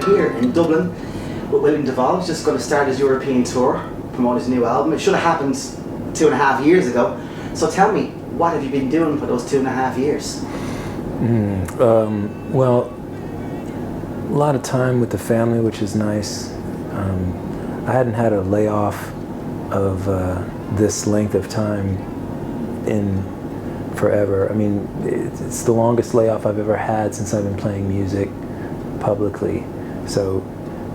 here in Dublin with Williams Dublin. He's just going to start his European tour, promote his new album. It should have happened 2.5 years ago. So tell me, what have you been doing for those 2.5 years? Well, a lot of time with the family, which is nice. I hadn't had a layoff of this length of time in forever. I mean, it's the longest layoff I've ever had since I've been playing music publicly. So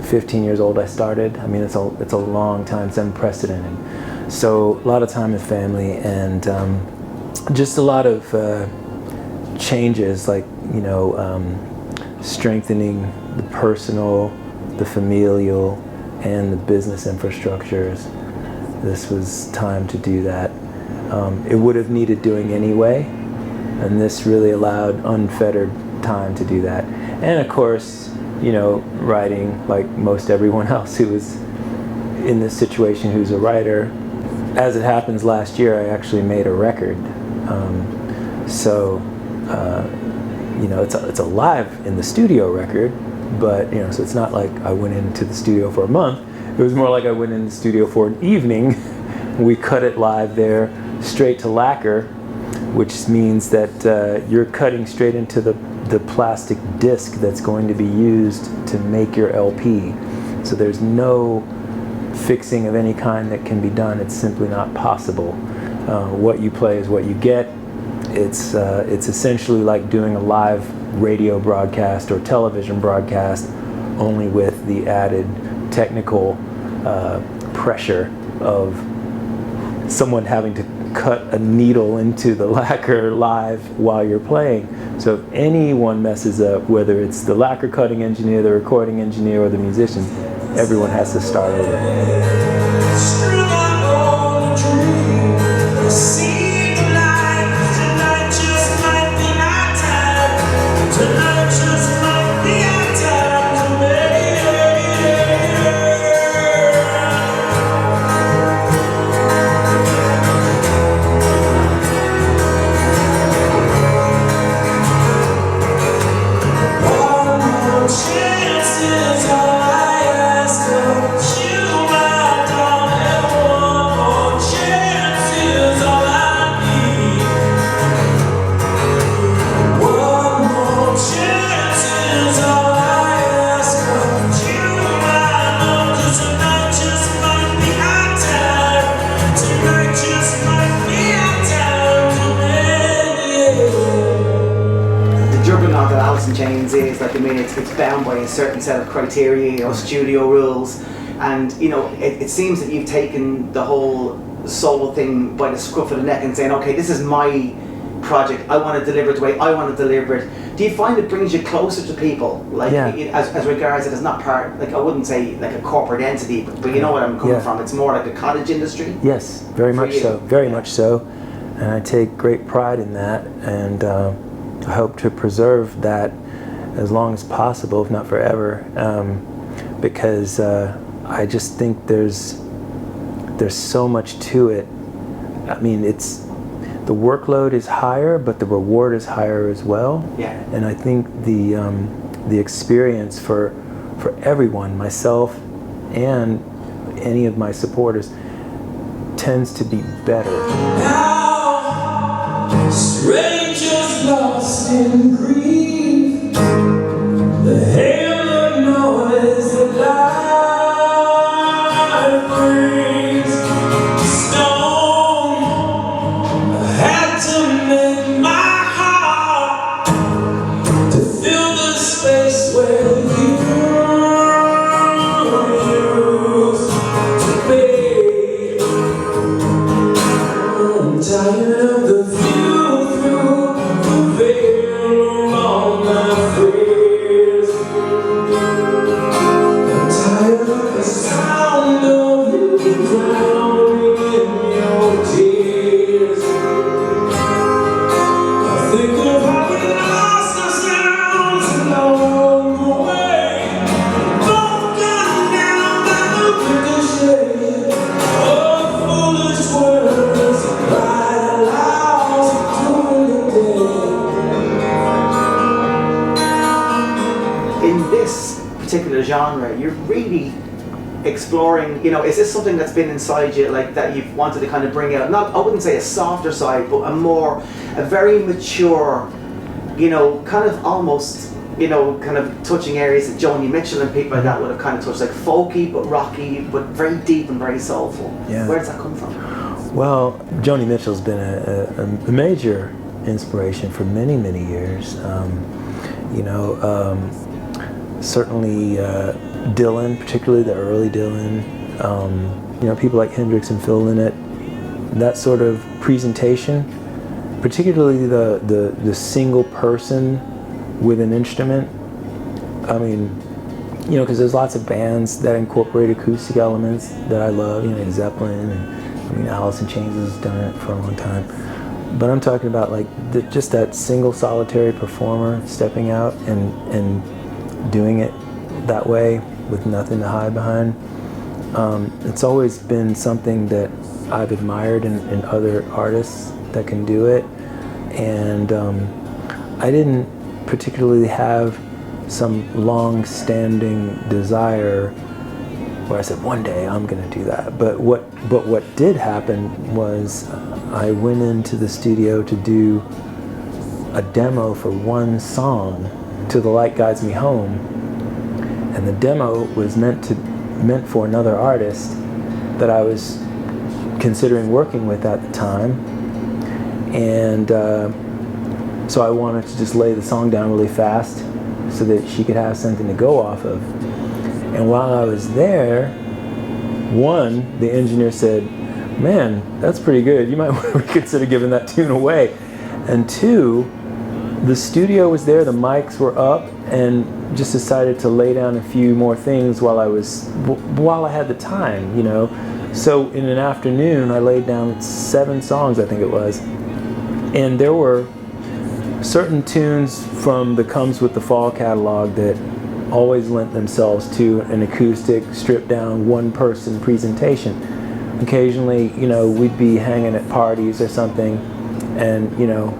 15 years old I started. I mean, it's a long time. It's unprecedented. So a lot of time with family, and just a lot of changes, like, you know, strengthening the personal, the familial, and the business infrastructures. This was time to do that. It would have needed doing anyway, and this really allowed unfettered time to do that. And of course, you know, writing, like most everyone else who was in this situation who's a writer. As it happens, last year I actually made a record. You know, it's a live in the studio record, but, you know, so it's not like I went into the studio for a month. It was more like I went in the studio for an evening. We cut it live there, straight to lacquer, which means that you're cutting straight into the plastic disc that's going to be used to make your LP. So there's no fixing of any kind that can be done. It's simply not possible. What you play is what you get. It's essentially like doing a live radio broadcast or television broadcast, only with the added technical pressure of someone having to cut a needle into the lacquer live while you're playing. So if anyone messes up, whether it's the lacquer cutting engineer, the recording engineer, or the musicians, everyone has to start over. Chains is like, I mean, it's bound by a certain set of criteria, you know, studio rules, and you know, it seems that you've taken the whole solo thing by the scruff of the neck and saying, okay, this is my project, I want to deliver it the way I want to deliver it. Do you find it brings you closer to people, like, yeah, as regards it as not part, like, I wouldn't say like a corporate entity, but you know what I'm coming from, it's more like a cottage industry? Yes, very much so, very much so, and I take great pride in that, and I hope to preserve that as long as possible, if not forever, because I just think there's so much to it. I mean, the workload is higher, but the reward is higher as well. Yeah. And I think the experience for everyone, myself and any of my supporters, tends to be better. Now, strangers lost in grief, the hail of noise that life brings. Stone, I had to make my heart to fill the space where you used to be. I'm tired of the view through the veil. particular genre, you're really exploring, you know, is this something that's been inside you, like that you've wanted to kind of bring out, not, I wouldn't say a softer side, but a very mature, you know, kind of almost, you know, kind of touching areas that Joni Mitchell and people like that would have kind of touched, like folky but rocky, but very deep and very soulful. Yeah. Where does that come from? Well, Joni Mitchell's been a major inspiration for many, many years. You know, certainly Dylan, particularly the early Dylan. You know, people like Hendrix and Phil Lynott. That sort of presentation, particularly the single person with an instrument. I mean, you know, because there's lots of bands that incorporate acoustic elements that I love. You know, Zeppelin, and I mean, Alice in Chains has done it for a long time. But I'm talking about like just that single solitary performer stepping out and doing it that way with nothing to hide behind. It's always been something that I've admired in other artists that can do it. And I didn't particularly have some long-standing desire where I said, one day I'm going to do that. But what did happen was I went into the studio to do a demo for one song, Till the Light Guides Me Home, and the demo was meant for another artist that I was considering working with at the time, and so I wanted to just lay the song down really fast so that she could have something to go off of. And while I was there, one, the engineer said, "Man, that's pretty good. You might want to reconsider giving that tune away." And two, the studio was there, the mics were up, and just decided to lay down a few more things while I had the time, you know. So in an afternoon, I laid down 7 songs, I think it was, and there were certain tunes from the Comes With the Fall catalog that always lent themselves to an acoustic, stripped down, one-person presentation. Occasionally, you know, we'd be hanging at parties or something, and, you know,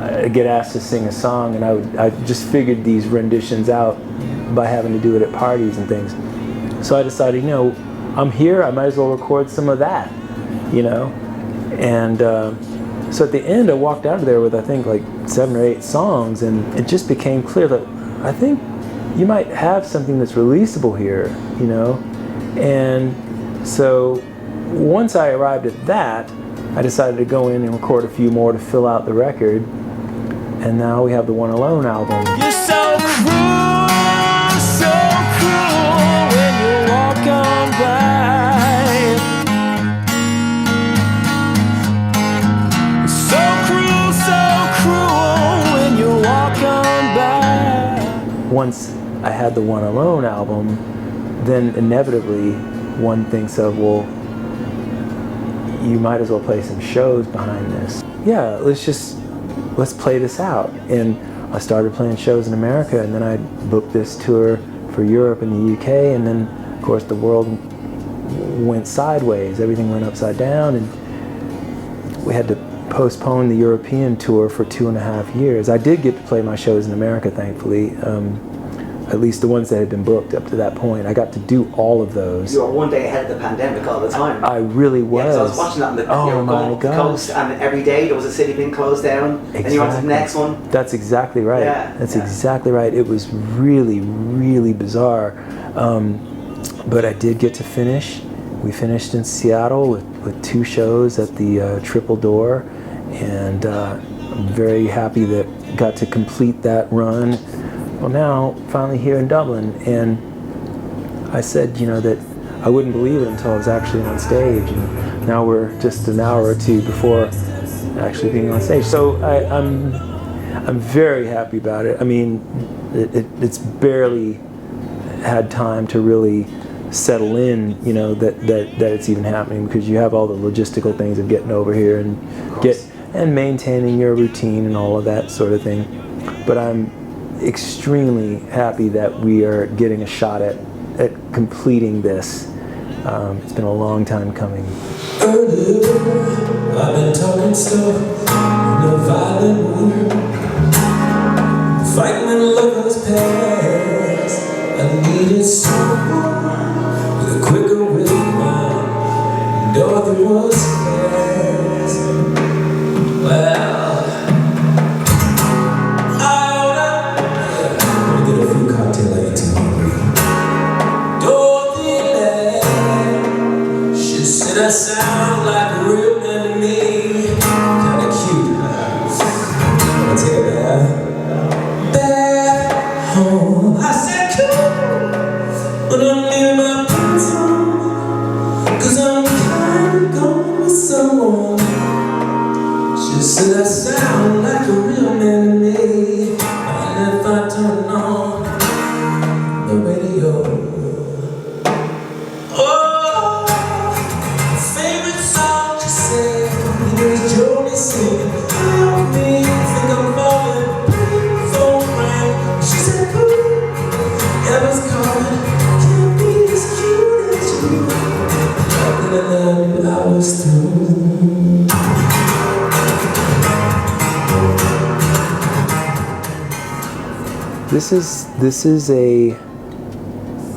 I'd get asked to sing a song, and I just figured these renditions out by having to do it at parties and things. So I decided, you know, I'm here, I might as well record some of that, you know. And so at the end, I walked out of there with, I think, like 7 or 8 songs, and it just became clear that I think you might have something that's releasable here, you know. And so once I arrived at that, I decided to go in and record a few more to fill out the record. And now we have the One Alone album. You're so cruel when you walk on by. So cruel when you walk on by. Once I had the One Alone album, then inevitably one thinks of, well, you might as well play some shows behind this. Yeah, let's play this out. And I started playing shows in America, and then I booked this tour for Europe and the UK, and then of course the world went sideways. Everything went upside down, and we had to postpone the European tour for 2.5 years. I did get to play my shows in America, thankfully. At least the ones that had been booked up to that point. I got to do all of those. You were one day ahead of the pandemic all the time. I really was. Yeah, so I was watching that on the you were going up the coast, and every day there was a city being closed down, and you were on to the next one. That's exactly right. Yeah, That's exactly right. It was really, really bizarre. But I did get to finish. We finished in Seattle with 2 shows at the Triple Door, and I'm very happy that I got to complete that run. Well, now, finally here in Dublin, and I said, you know, that I wouldn't believe it until I was actually on stage, and now we're just an hour or 2 before actually being on stage. So I'm very happy about it. I mean, it's barely had time to really settle in, you know, that it's even happening, because you have all the logistical things of getting over here and maintaining your routine and all of that sort of thing. But I'm extremely happy that we are getting a shot at completing this. It's been a long time coming. Earlier, I've been talking stuff in a violent mood, fighting when lovers pass. I need needed someone with a quicker rhythm. Dorothy was fast. Well, I'm gonna get a few cocktails later tomorrow. Dorothy laughed. She said I sound like a real man to me. Kinda cute, huh? I'll take a bath home. I said cool, but I'm leaving my pants on, 'cause I'm kinda going with someone. She said I sound like a real man to me. And if I turn on the radio, oh, favorite song she said, it was Jody singing. Help me, think I'm falling. Phone rang, she said, "Ooh, Eva's calling. Can't be as cute as you." And then I knew I was through. This is a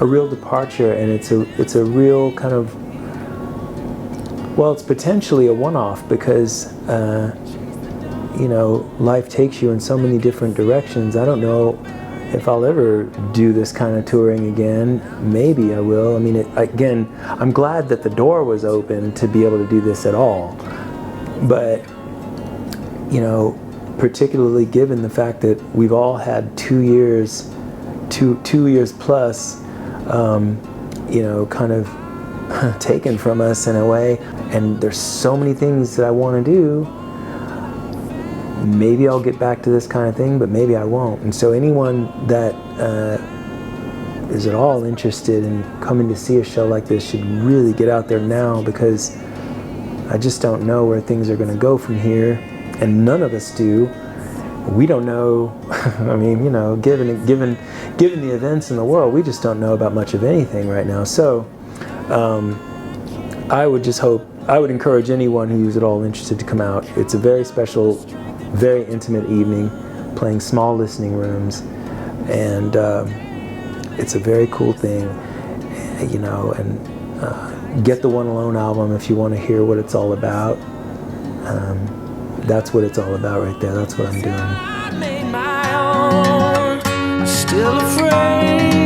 real departure, and it's a real kind of, well, it's potentially a one-off because you know, life takes you in so many different directions. I don't know if I'll ever do this kind of touring again. Maybe I will. I mean, again, I'm glad that the door was open to be able to do this at all. But, you know, particularly given the fact that we've all had 2 years, two years plus, you know, kind of taken from us in a way. And there's so many things that I want to do. Maybe I'll get back to this kind of thing, but maybe I won't. And so anyone that is at all interested in coming to see a show like this should really get out there now, because I just don't know where things are going to go from here, and none of us do. We don't know. I mean, you know, given the events in the world, we just don't know about much of anything right now. So I would encourage anyone who's at all interested to come out. It's a very special, very intimate evening, playing small listening rooms, and it's a very cool thing, you know. And get the One Alone album if you want to hear what it's all about. That's what it's all about right there. That's what I'm doing. I made my own, still afraid.